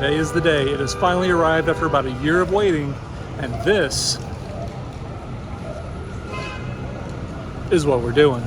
Today is the day. It has finally arrived after about a year of waiting, and this is what we're doing.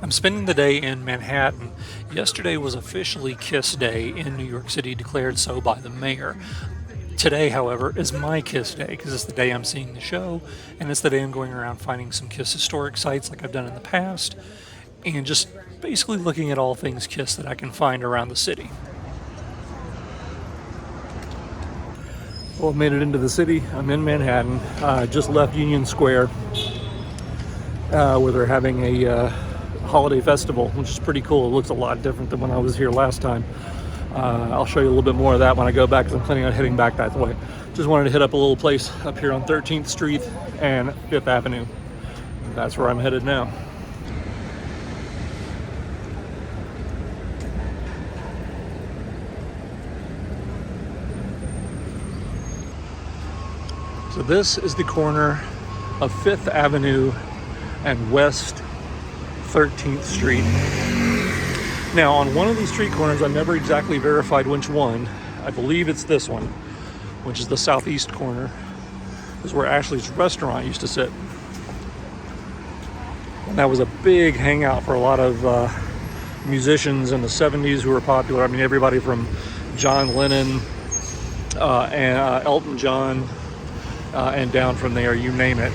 I'm spending the day in Manhattan. Yesterday was officially Kiss Day in New York City, declared so by the mayor. Today, however, is my Kiss Day because it's the day I'm seeing the show, and it's the day I'm going around finding some Kiss historic sites like I've done in the past, and just basically looking at all things Kiss that I can find around the city. Well, I've made it into the city. I'm in Manhattan. Just left Union Square, where they're having a holiday festival, which is pretty cool. It looks a lot different than when I was here last time. I'll show you a little bit more of that when I go back, because I'm planning on heading back that way. Just wanted to hit up a little place up here on 13th Street and 5th Avenue. That's where I'm headed now. So this is the corner of 5th Avenue and West 13th Street. Now, on one of these street corners, I never exactly verified which one. I believe it's this one, which is the southeast corner. This is where Ashley's restaurant used to sit. And that was a big hangout for a lot of musicians in the 70s who were popular. I mean, everybody from John Lennon and Elton John and down from there, you name it.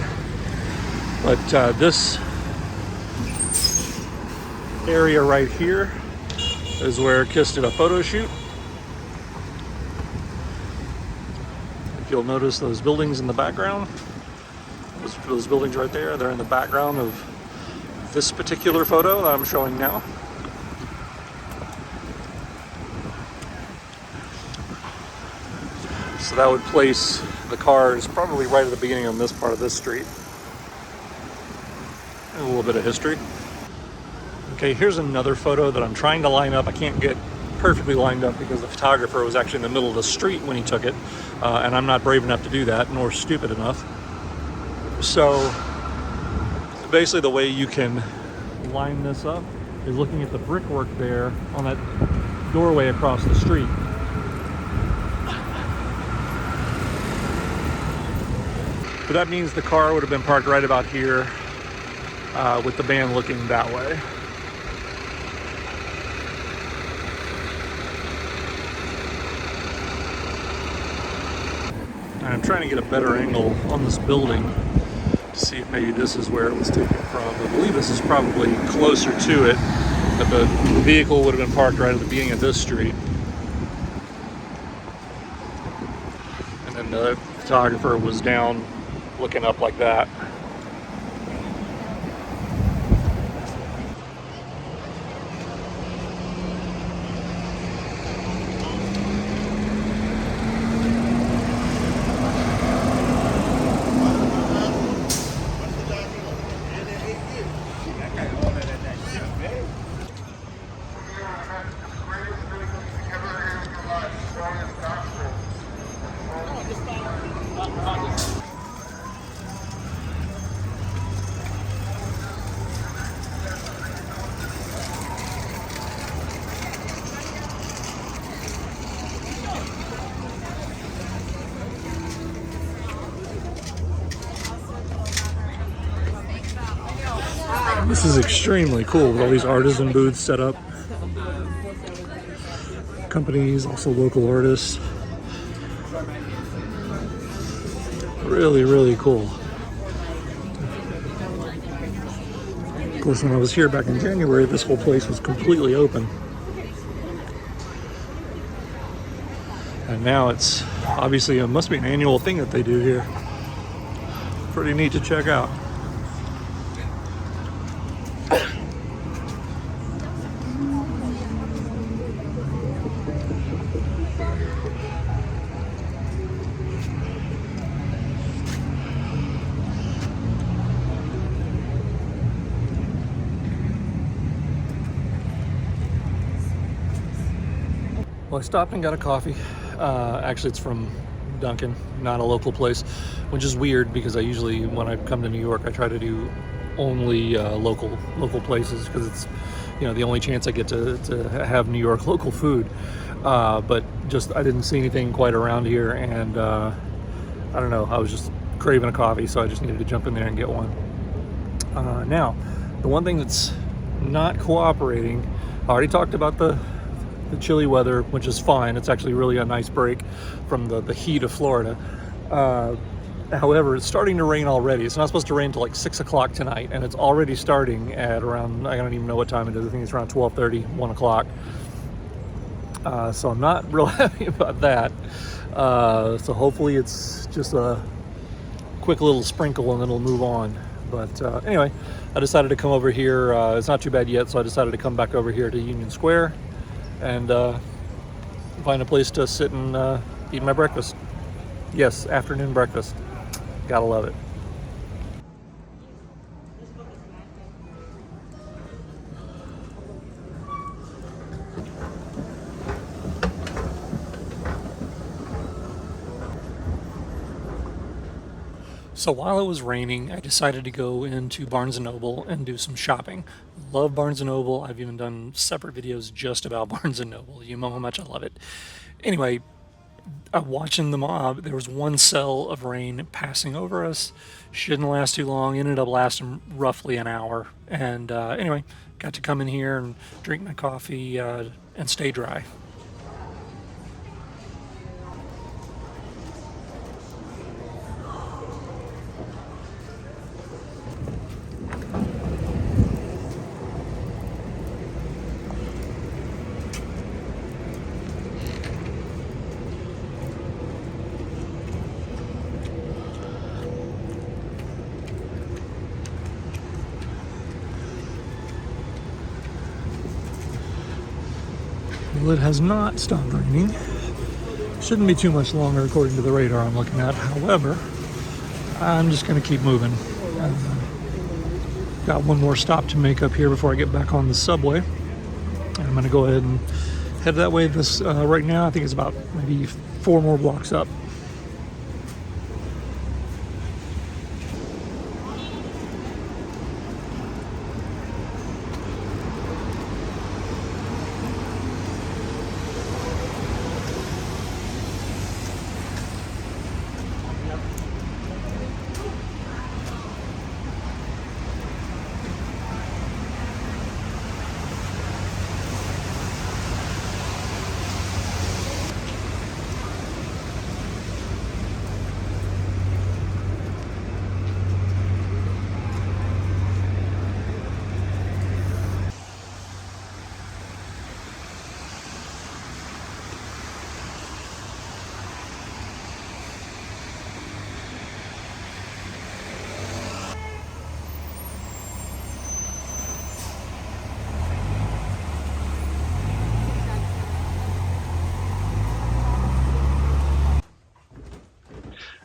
But this area right here is where Kiss did a photo shoot. If you'll notice those buildings in the background, those buildings right there, they're in the background of this particular photo that I'm showing now. So that would place the cars probably right at the beginning of this part of this street. And a little bit of history. Okay, here's another photo that I'm trying to line up. I can't get perfectly lined up because the photographer was actually in the middle of the street when he took it, and I'm not brave enough to do that, nor stupid enough. So basically the way you can line this up is looking at the brickwork there on that doorway across the street. But that means the car would have been parked right about here, with the band looking that way. I'm trying to get a better angle on this building to see if maybe this is where it was taken from. I believe this is probably closer to it, but the vehicle would have been parked right at the beginning of this street. And then the photographer was down looking up like that. This is extremely cool with all these artisan booths set up. Companies, also local artists. Really, really cool. Of course, when I was here back in January, this whole place was completely open. And now it's obviously, it must be an annual thing that they do here. Pretty neat to check out. Well, I stopped and got a coffee. Actually, it's from Dunkin', not a local place, which is weird because I usually, when I come to New York, I try to do only local places because it's, you know, the only chance I get to have New York local food. But just I didn't see anything quite around here, and I don't know. I was just craving a coffee, so I just needed to jump in there and get one. Now, the one thing that's not cooperating, I already talked about the chilly weather, which is fine. It's actually really a nice break from the heat of Florida. However, it's starting to rain already. It's not supposed to rain till like 6 o'clock tonight, and it's already starting at around, I don't even know what time it is. I think it's around 12:30, 1 o'clock. So I'm not real happy about that. So hopefully it's just a quick little sprinkle and then it'll move on. But anyway, I decided to come over here. It's not too bad yet, so I decided to come back over here to Union Square and find a place to sit and eat my breakfast. Yes, afternoon breakfast. Gotta love it. So while it was raining, I decided to go into Barnes & Noble and do some shopping. Love Barnes & Noble. I've even done separate videos just about Barnes & Noble. You know how much I love it. Anyway, watching the mob, there was one cell of rain passing over us. Shouldn't last too long. Ended up lasting roughly an hour. And anyway, got to come in here and drink my coffee and stay dry. Well, it has not stopped raining. Shouldn't be too much longer according to the radar I'm looking at. However, I'm just going to keep moving. Got one more stop to make up here before I get back on the subway. I'm going to go ahead and head that way. This right now, I think it's about maybe 4 more blocks up.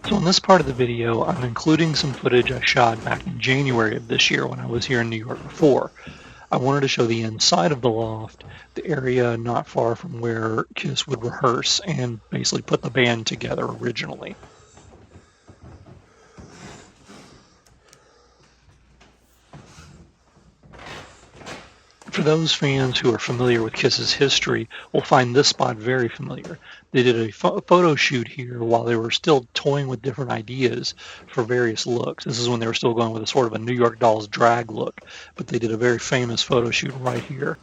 So in this part of the video, I'm including some footage I shot back in January of this year when I was here in New York before. I wanted to show the inside of the loft, the area not far from where Kiss would rehearse and basically put the band together originally. For those fans who are familiar with Kiss's history will find this spot very familiar. They did a photo shoot here while they were still toying with different ideas for various looks. This is when they were still going with a sort of a New York Dolls drag look, but they did a very famous photo shoot right here.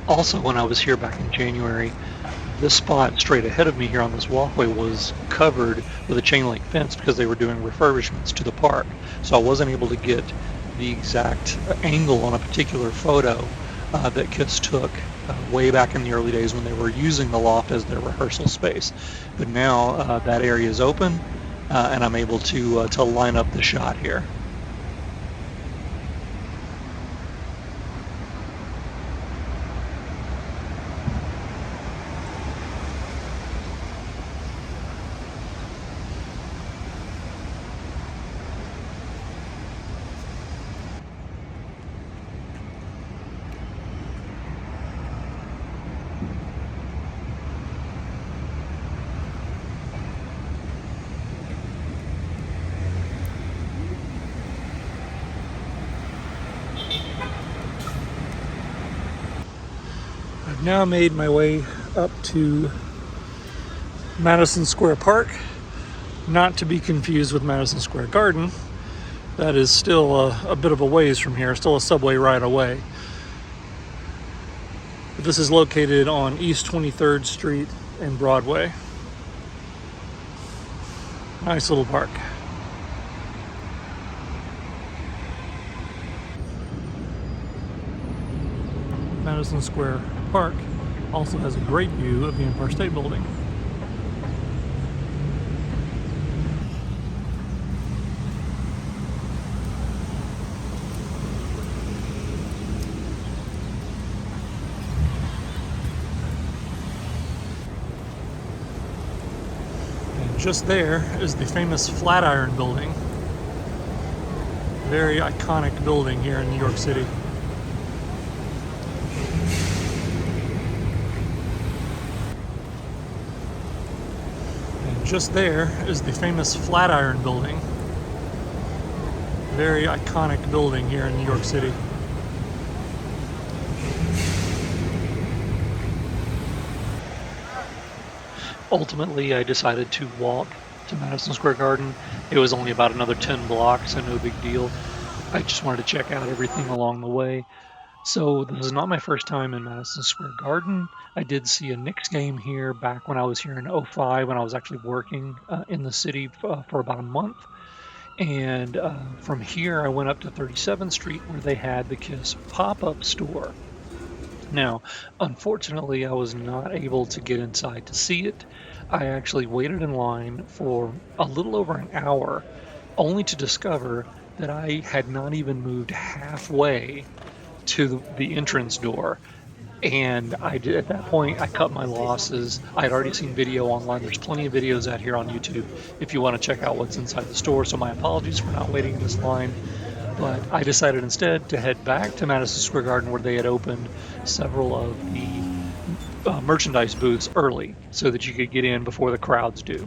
Also, when I was here back in January, this spot straight ahead of me here on this walkway was covered with a chain link fence because they were doing refurbishments to the park. So I wasn't able to get the exact angle on a particular photo that Kiss took way back in the early days when they were using the loft as their rehearsal space. But now that area is open and I'm able to line up the shot here. I've now made my way up to Madison Square Park, not to be confused with Madison Square Garden. That is still a bit of a ways from here, still a subway ride away. But this is located on East 23rd Street and Broadway. Nice little park. Madison Square Park also has a great view of the Empire State Building. And just there is the famous Flatiron Building. Very iconic building here in New York City. Just there is the famous Flatiron Building. Very iconic building here in New York City. Ultimately, I decided to walk to Madison Square Garden. It was only about another 10 blocks, so no big deal. I just wanted to check out everything along the way. So this is not my first time in Madison Square Garden. I did see a Knicks game here back when I was here in '05 when I was actually working in the city for about a month. And from here, I went up to 37th Street where they had the Kiss pop-up store. Now, unfortunately, I was not able to get inside to see it. I actually waited in line for a little over an hour, only to discover that I had not even moved halfway to the entrance door. And at that point, I cut my losses. I had already seen video online. There's plenty of videos out here on YouTube if you want to check out what's inside the store. So my apologies for not waiting in this line. But I decided instead to head back to Madison Square Garden where they had opened several of the merchandise booths early so that you could get in before the crowds do.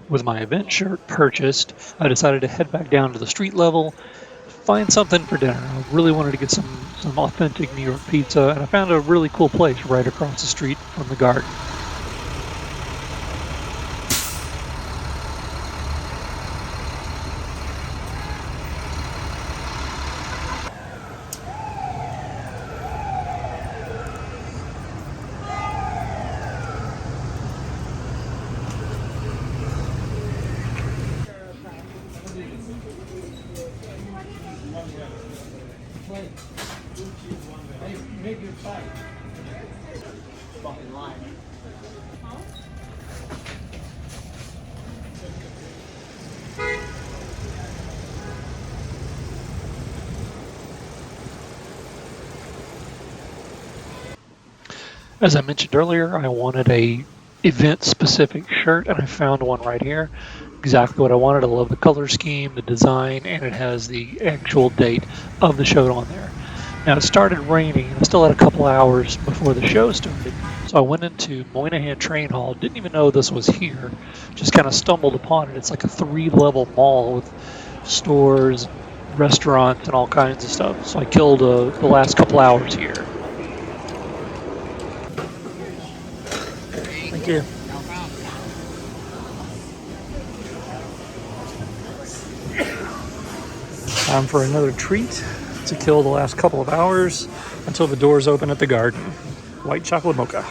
With my event shirt purchased, I decided to head back down to the street level, find something for dinner. I really wanted to get some authentic New York pizza, and I found a really cool place right across the street from the garden. As I mentioned earlier, I wanted a event-specific shirt, and I found one right here. Exactly what I wanted. I love the color scheme, the design, and it has the actual date of the show on there. Now, it started raining, and I still had a couple hours before the show started, so I went into Moynihan Train Hall. Didn't even know this was here. Just kind of stumbled upon it. It's like a three-level mall with stores, restaurants, and all kinds of stuff. So I killed the last couple hours here. Thank you. Time for another treat to kill the last couple of hours until the doors open at the garden. White chocolate mocha.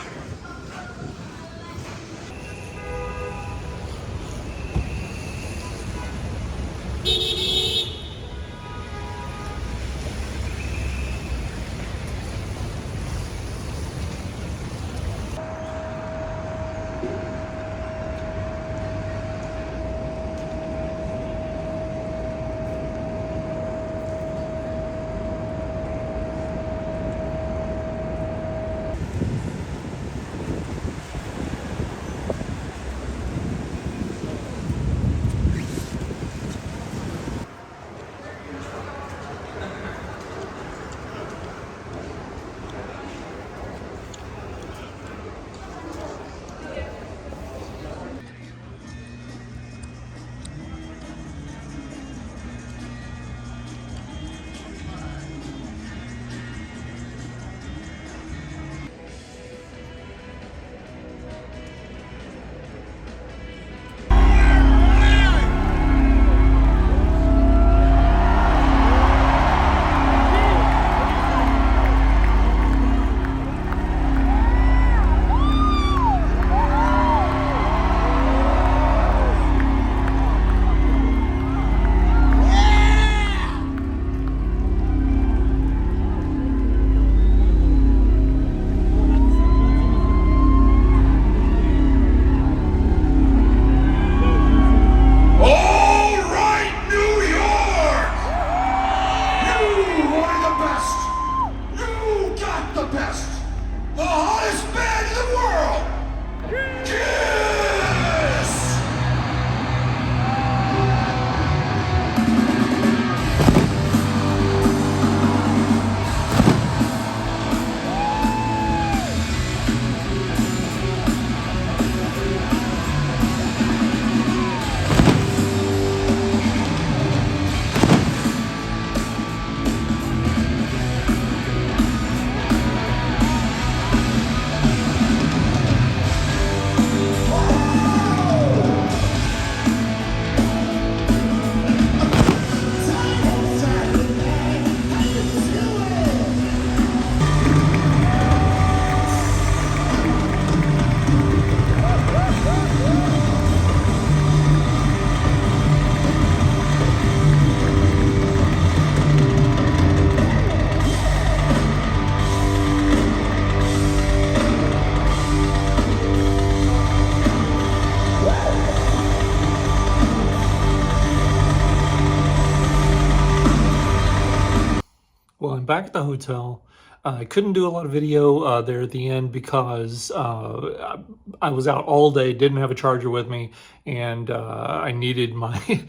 Well, I'm back at the hotel. I couldn't do a lot of video there at the end because I was out all day, didn't have a charger with me, and I needed my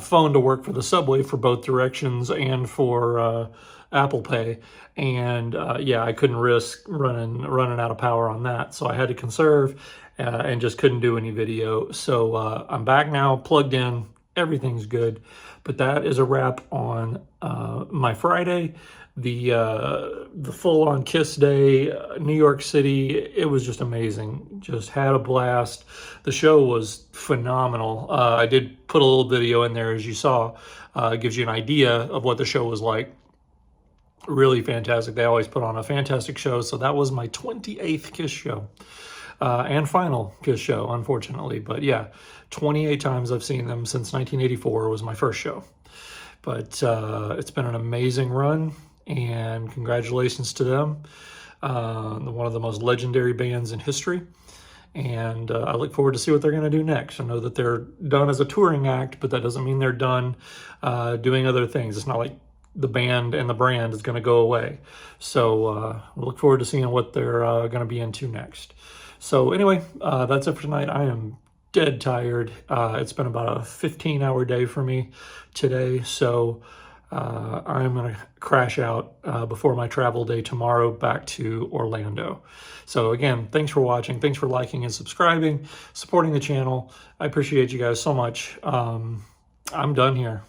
phone to work for the subway for both directions and for Apple Pay. And yeah, I couldn't risk running out of power on that, so I had to conserve and just couldn't do any video. So I'm back now, plugged in, everything's good. But that is a wrap on my Friday. The full-on Kiss Day, New York City, it was just amazing. Just had a blast. The show was phenomenal. I did put a little video in there, as you saw. It gives you an idea of what the show was like. Really fantastic. They always put on a fantastic show. So that was my 28th Kiss show. And final Kiss show, unfortunately. But yeah, 28 times I've seen them since 1984 was my first show. But it's been an amazing run, and congratulations to them. One of the most legendary bands in history. And I look forward to see what they're going to do next. I know that they're done as a touring act, but that doesn't mean they're done doing other things. It's not like the band and the brand is going to go away. So we look forward to seeing what they're going to be into next. So anyway, that's it for tonight. I am dead tired. It's been about a 15-hour day for me today. So I'm going to crash out before my travel day tomorrow back to Orlando. So again, thanks for watching. Thanks for liking and subscribing, supporting the channel. I appreciate you guys so much. I'm done here.